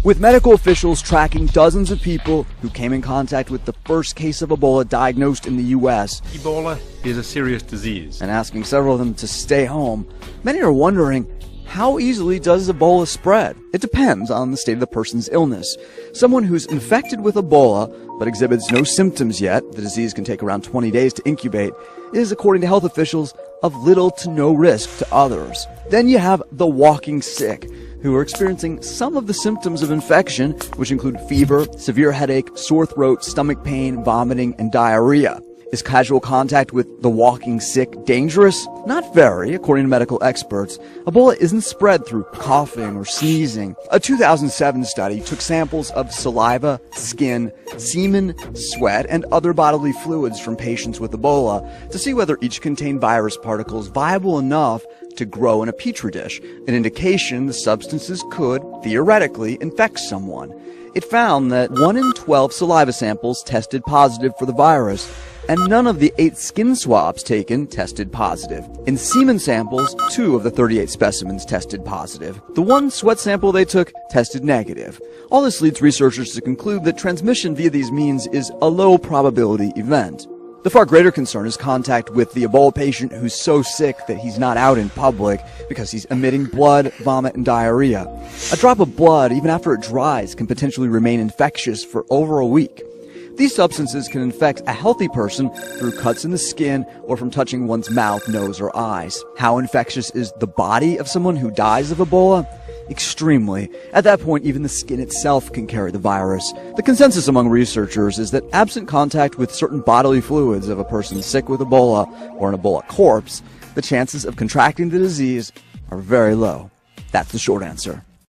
With medical officials tracking dozens of people who came in contact with the first case of Ebola diagnosed in the U.S. Ebola is a serious disease. And asking several of them to stay home, many are wondering, how easily does Ebola spread? It depends on the state of the person's illness. Someone who's infected with Ebola but exhibits no symptoms yet, the disease can take around 20 days to incubate, is, according to health officials, of little to no risk to others. Then you have the walking sick, who are experiencing some of the symptoms of infection, which include fever, severe headache, sore throat, stomach pain, vomiting, and diarrhea. Is casual contact with the walking sick dangerous? Not very, according to medical experts. Ebola isn't spread through coughing or sneezing. A 2007 study took samples of saliva, skin, semen, sweat, and other bodily fluids from patients with Ebola to see whether each contained virus particles viable enough to grow in a petri dish, an indication the substances could, theoretically, infect someone. It found that 1 in 12 saliva samples tested positive for the virus, and none of the 8 skin swabs taken tested positive. In semen samples, 2 of the 38 specimens tested positive. The 1 sweat sample they took tested negative. All this leads researchers to conclude that transmission via these means is a low probability event. The far greater concern is contact with the Ebola patient who's so sick that he's not out in public because he's emitting blood, vomit, and diarrhea. A drop of blood, even after it dries, can potentially remain infectious for over a week. These substances can infect a healthy person through cuts in the skin or from touching one's mouth, nose, or eyes. How infectious is the body of someone who dies of Ebola? Extremely. At that point, even the skin itself can carry the virus. The consensus among researchers is that absent contact with certain bodily fluids of a person sick with Ebola or an Ebola corpse, the chances of contracting the disease are very low. That's the short answer.